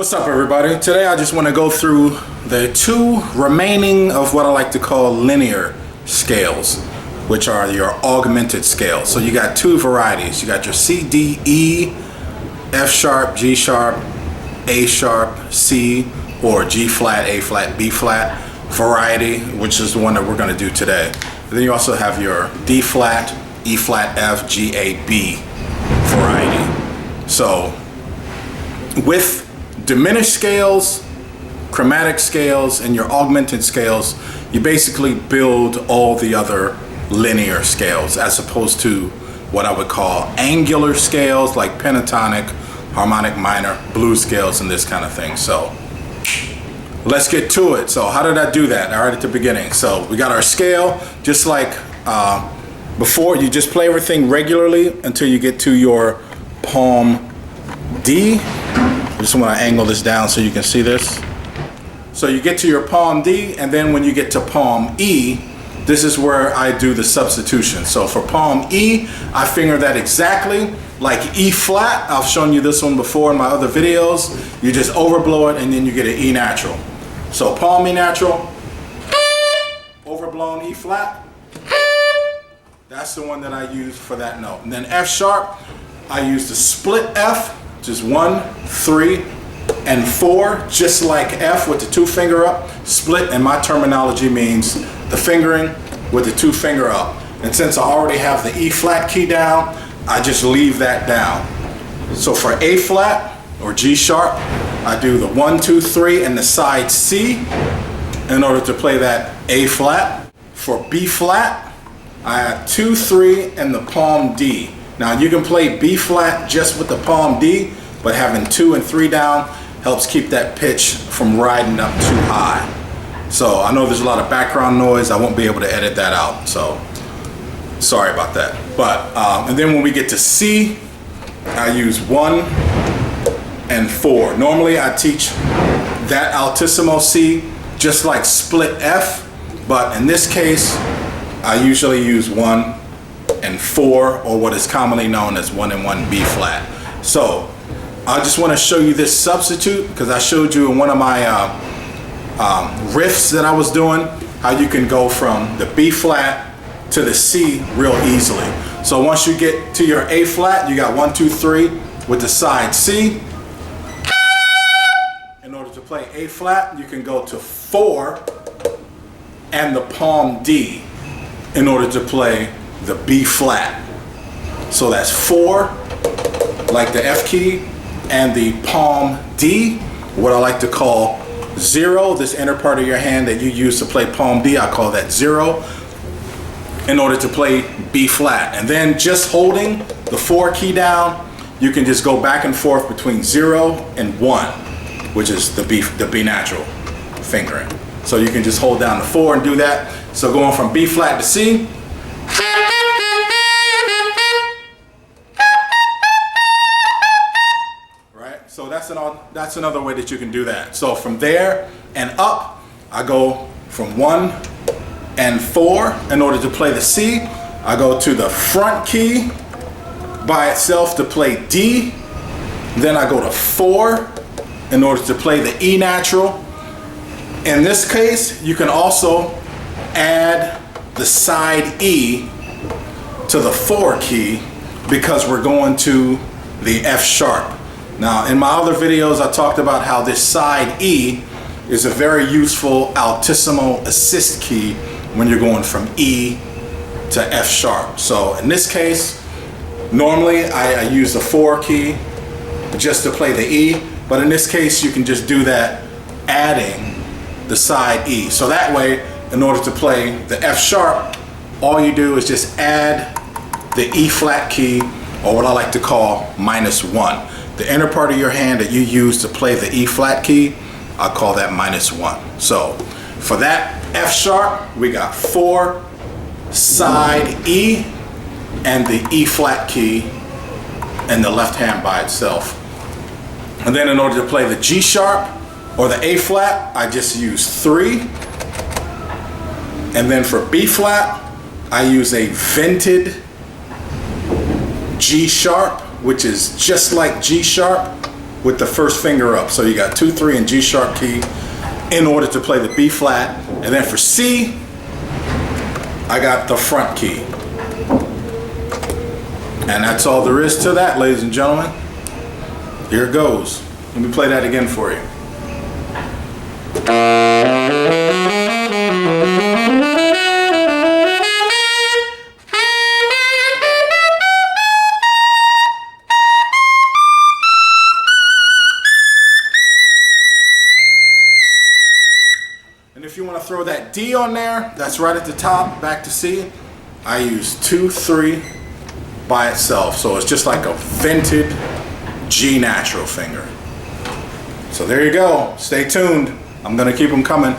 What's up, everybody? Today I just want to go through the two remaining of what I like to call linear scales, which are your augmented scales. So you got two varieties. You got your C, D, E, F sharp, G sharp, A sharp, C, or G flat, A flat, B flat variety, which is the one that we're going to do today. And then you also have your D flat, E flat, F, G, A, B variety. So with diminished scales, chromatic scales, and your augmented scales, you basically build all the other linear scales as opposed to what I would call angular scales like pentatonic, harmonic minor, blues scales, and this kind of thing. So let's get to it. So how did I do that? All right, at the beginning. So we got our scale, just like before. You just play everything regularly until you get to your palm D. I just want to angle this down so you can see this. So you get to your palm D, and then when you get to palm E, this is where I do the substitution. So for palm E, I finger that exactly like E flat. I've shown you this one before in my other videos. You just overblow it and then you get an E natural. So palm E natural, overblown E flat. That's the one that I use for that note. And then F sharp, I use the split F, just 1, 3, and 4, just like F with the 2 finger up. Split in my terminology means the fingering with the 2 finger up. And since I already have the E flat key down, I just leave that down. So for A flat or G sharp, I do the 1, 2, 3 and the side C in order to play that A flat. For B flat, I have 2, 3 and the palm D. Now you can play B flat just with the palm D, but having 2 and 3 down helps keep that pitch from riding up too high. So I know there's a lot of background noise. I won't be able to edit that out, so sorry about that. But and then when we get to C, I use 1 and 4. Normally I teach that Altissimo C just like split F, but in this case I usually use 1 and 4, or what is commonly known as 1 and 1 B flat. So I just want to show you this substitute because I showed you in one of my riffs that I was doing how you can go from the B flat to the C real easily. So once you get to your A flat, you got 1, 2, 3 with the side C. In order to play A flat, you can go to 4 and the palm D in order to play the B flat. So that's 4 like the F key and the palm D, what I like to call 0. This inner part of your hand that you use to play palm D, I call that 0 in order to play B flat. And then just holding the 4 key down, you can just go back and forth between 0 and 1, which is the B natural fingering. So you can just hold down the 4 and do that. So going from B flat to C, so that's another way that you can do that. So from there and up, I go from 1 and 4 in order to play the C. I go to the front key by itself to play D. Then I go to 4 in order to play the E natural. In this case, you can also add the side E to the 4 key because we're going to the F sharp. Now, in my other videos, I talked about how this side E is a very useful altissimo assist key when you're going from E to F sharp. So in this case, normally I use the 4 key just to play the E, but in this case, you can just do that adding the side E. So that way, in order to play the F sharp, all you do is just add the E flat key, or what I like to call -1. The inner part of your hand that you use to play the E flat key, I call that -1. So for that F sharp, we got 4, side E, and the E flat key in the left hand by itself. And then in order to play the G sharp or the A flat, I just use 3. And then for B flat, I use a vented G sharp, which is just like G sharp, with the first finger up. So you got 2, 3, and G sharp key in order to play the B flat. And then for C, I got the front key. And that's all there is to that, ladies and gentlemen. Here it goes. Let me play that again for you. And if you want to throw that D on there, that's right at the top, back to C, I use 2, 3 by itself. So it's just like a vented G natural finger. So there you go. Stay tuned. I'm going to keep them coming.